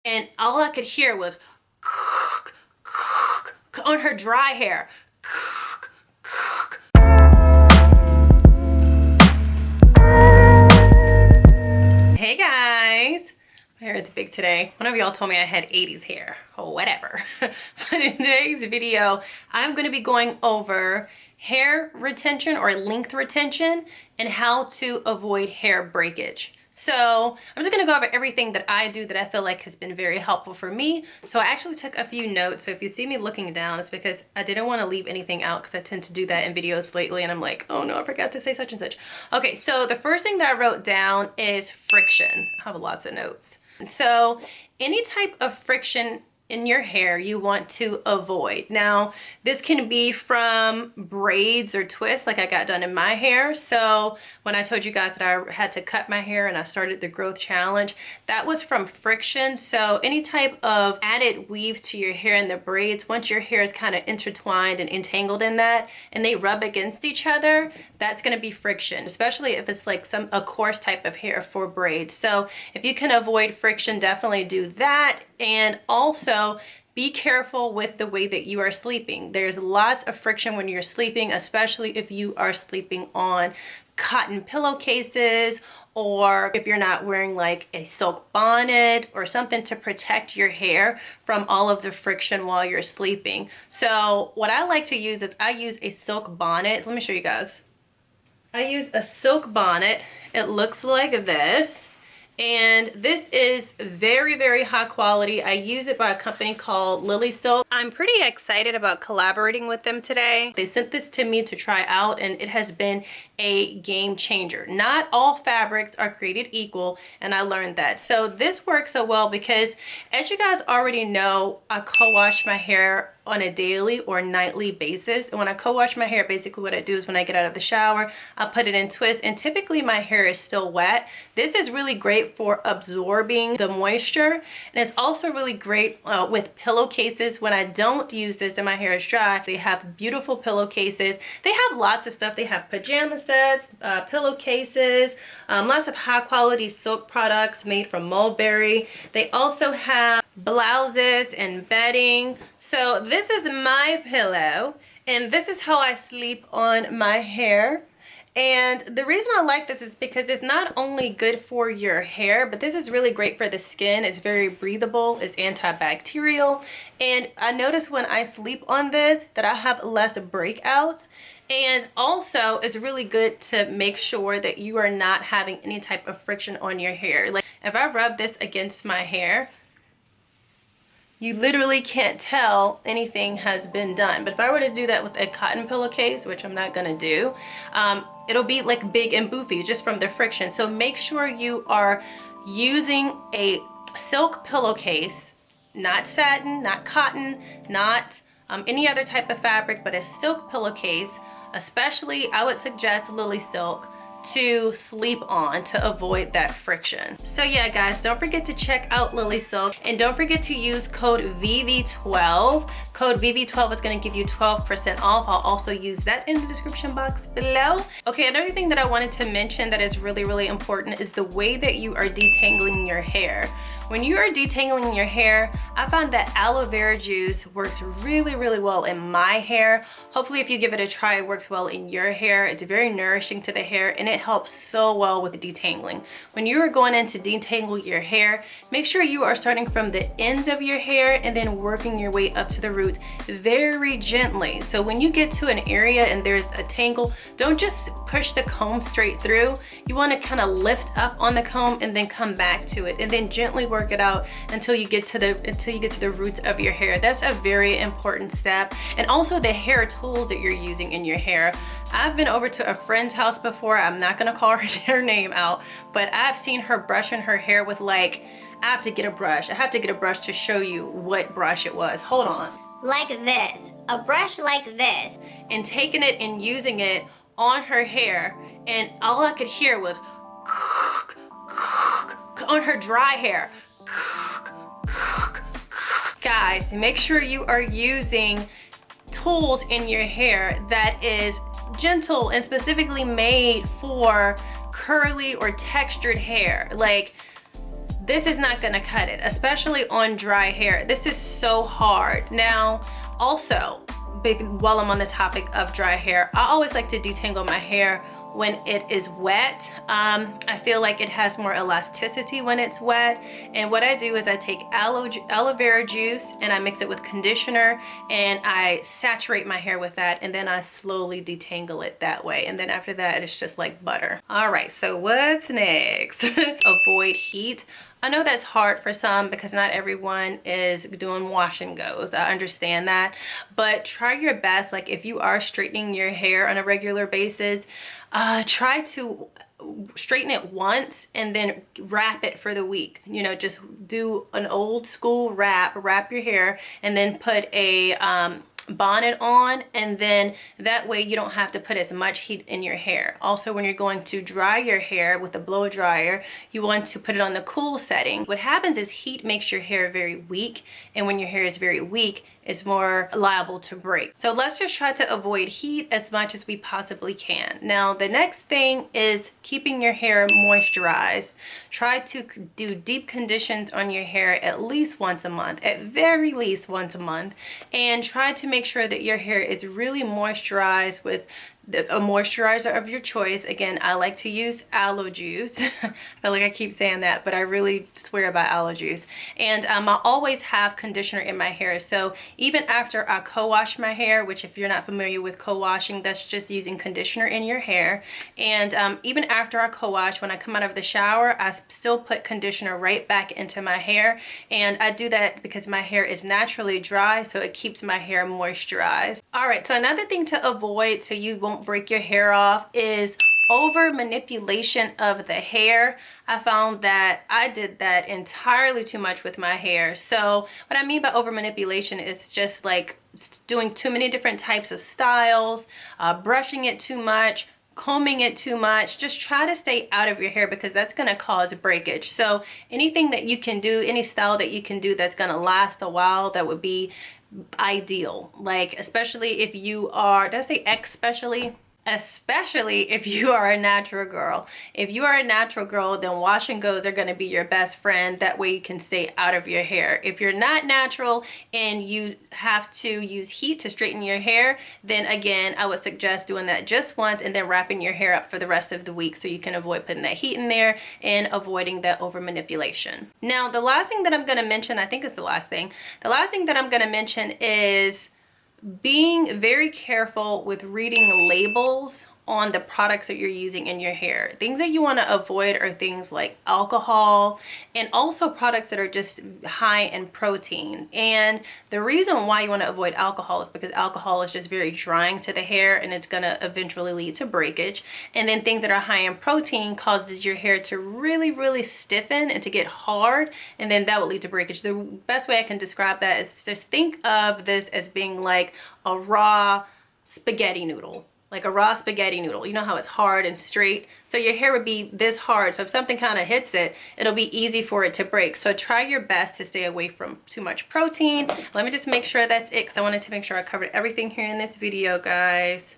and all I could hear was on her dry hair. Hey guys, my hair is big today. One of y'all told me I had 80s hair, or whatever. But in today's video, I'm gonna be going over hair retention or length retention and how to avoid hair breakage. So I'm just gonna go over everything that I do that I feel like has been very helpful for me. So I actually took a few notes. So if you see me looking down, it's because I didn't want to leave anything out, because I tend to do that in videos lately and I'm like, oh no, I forgot to say such and such. Okay, so the first thing that I wrote down is friction. I have lots of notes. So any type of friction in your hair you want to avoid. Now, this can be from braids or twists like I got done in my hair. So when I told you guys that I had to cut my hair and I started the growth challenge, that was from friction. So any type of added weave to your hair in the braids, once your hair is kind of intertwined and entangled in that and they rub against each other, that's going to be friction, especially if it's like a coarse type of hair for braids. So if you can avoid friction, definitely do that. And also be careful with the way that you are sleeping. There's lots of friction when you're sleeping, especially if you are sleeping on cotton pillowcases, or if you're not wearing like a silk bonnet or something to protect your hair from all of the friction while you're sleeping. So what I like to use is I use a silk bonnet. Let me show you guys. I use a silk bonnet. It looks like this. And this is very, very high quality. I use it by a company called Lilysilk. I'm pretty excited about collaborating with them today. They sent this to me to try out and it has been a game changer. Not all fabrics are created equal, and I learned that. So this works so well because, as you guys already know, I co-wash my hair on a daily or nightly basis. And when I co-wash my hair, basically what I do is when I get out of the shower, I put it in twists, and typically my hair is still wet. This is really great for absorbing the moisture, and it's also really great with pillowcases. When I don't use this and my hair is dry, they have beautiful pillowcases. They have lots of stuff. They have pajama sets, pillowcases, lots of high quality silk products made from mulberry. They also have blouses and bedding. So this is my pillow and this is how I sleep on my hair. And the reason I like this is because it's not only good for your hair, but this is really great for the skin. It's very breathable, it's antibacterial. And I notice when I sleep on this that I have less breakouts. And also it's really good to make sure that you are not having any type of friction on your hair. Like if I rub this against my hair, you literally can't tell anything has been done. But if I were to do that with a cotton pillowcase, which I'm not gonna do, it'll be like big and boofy just from the friction. So make sure you are using a silk pillowcase, not satin, not cotton, not any other type of fabric, but a silk pillowcase. Especially, I would suggest Lilysilk to sleep on to avoid that friction. So yeah guys, don't forget to check out Lilysilk, and don't forget to use code VV12. Code VV12 is going to give you 12% off. I'll also use that in the description box below. Okay, another thing that I wanted to mention that is really, really important is the way that you are detangling your hair. When you are detangling your hair, I found that aloe vera juice works really, really well in my hair. Hopefully if you give it a try, it works well in your hair. It's very nourishing to the hair and it helps so well with detangling. When you are going in to detangle your hair, make sure you are starting from the ends of your hair and then working your way up to the roots very gently. So when you get to an area and there's a tangle, don't just push the comb straight through. You want to kind of lift up on the comb and then come back to it and then gently work it out until you get to the roots of your hair. That's a very important step. And also the hair tools that you're using in your hair. I've been over to a friend's house before. I'm not gonna call her name out, but I've seen her brushing her hair with like, I have to get a brush. I have to get a brush to show you what brush it was. Hold on. Like this, a brush like this. And taking it and using it on her hair, and all I could hear was on her dry hair. Guys, make sure you are using tools in your hair that is gentle and specifically made for curly or textured hair. Like this is not gonna cut it, especially on dry hair. This is so hard. Now, also, while I'm on the topic of dry hair, I always like to detangle my hair when it is wet. I feel like it has more elasticity when it's wet. And what I do is I take aloe vera juice and I mix it with conditioner and I saturate my hair with that, and then I slowly detangle it that way. And then after that, it's just like butter. All right, so what's next? Avoid heat. I know that's hard for some because not everyone is doing wash and goes. I understand that, but try your best. Like if you are straightening your hair on a regular basis, try to straighten it once and then wrap it for the week. You know, just do an old school wrap your hair, and then put a bonnet on, and then that way you don't have to put as much heat in your hair. Also, when you're going to dry your hair with a blow dryer, you want to put it on the cool setting. What happens is heat makes your hair very weak, and when your hair is very weak, it's more liable to break. So let's just try to avoid heat as much as we possibly can. Now, the next thing is keeping your hair moisturized. Try to do deep conditions on your hair at least once a month, at very least once a month, and try to make sure that your hair is really moisturized with a moisturizer of your choice. Again, I like to use aloe juice. I feel like I keep saying that, but I really swear by aloe juice. And I always have conditioner in my hair. So even after I co-wash my hair, which if you're not familiar with co-washing, that's just using conditioner in your hair. And even after I co-wash, when I come out of the shower, I still put conditioner right back into my hair. And I do that because my hair is naturally dry, so it keeps my hair moisturized. All right, so another thing to avoid so you won't break your hair off is over manipulation of the hair. I found that I did that entirely too much with my hair. So what I mean by over manipulation is just like doing too many different types of styles, brushing it too much, combing it too much. Just try to stay out of your hair because that's going to cause breakage. So anything that you can do, any style that you can do that's going to last a while, that would be ideal. Like especially if you are, did I say especially if you are a natural girl. If you are a natural girl, then wash and goes are going to be your best friend. That way you can stay out of your hair. If you're not natural and you have to use heat to straighten your hair, then again, I would suggest doing that just once and then wrapping your hair up for the rest of the week so you can avoid putting that heat in there and avoiding that over manipulation. Now, the last thing that I'm going to mention, I think it's the last thing that I'm going to mention is being very careful with reading labels on the products that you're using in your hair. Things that you want to avoid are things like alcohol and also products that are just high in protein. And the reason why you want to avoid alcohol is because alcohol is just very drying to the hair and it's going to eventually lead to breakage. And then things that are high in protein causes your hair to really stiffen and to get hard, and then that will lead to breakage. The best way I can describe that is just think of this as being like a raw spaghetti noodle. Like a raw spaghetti noodle. You know how it's hard and straight? So your hair would be this hard. So if something kind of hits it, it'll be easy for it to break. So try your best to stay away from too much protein. Let me just make sure that's it, because I wanted to make sure I covered everything here in this video, guys.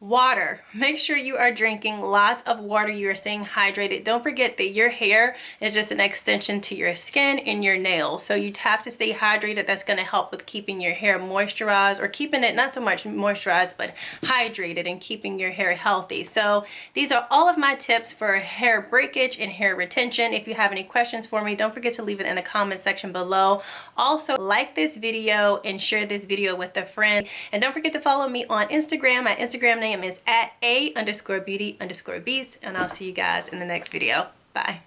Water. Make sure you are drinking lots of water. You are staying hydrated. Don't forget that your hair is just an extension to your skin and your nails. So you have to stay hydrated. That's going to help with keeping your hair moisturized, or keeping it not so much moisturized, but hydrated and keeping your hair healthy. So these are all of my tips for hair breakage and hair retention. If you have any questions for me, don't forget to leave it in the comment section below. Also, like this video and share this video with a friend. And don't forget to follow me on Instagram. My Instagram name is @a_beauty_beast, and I'll see you guys in the next video. Bye.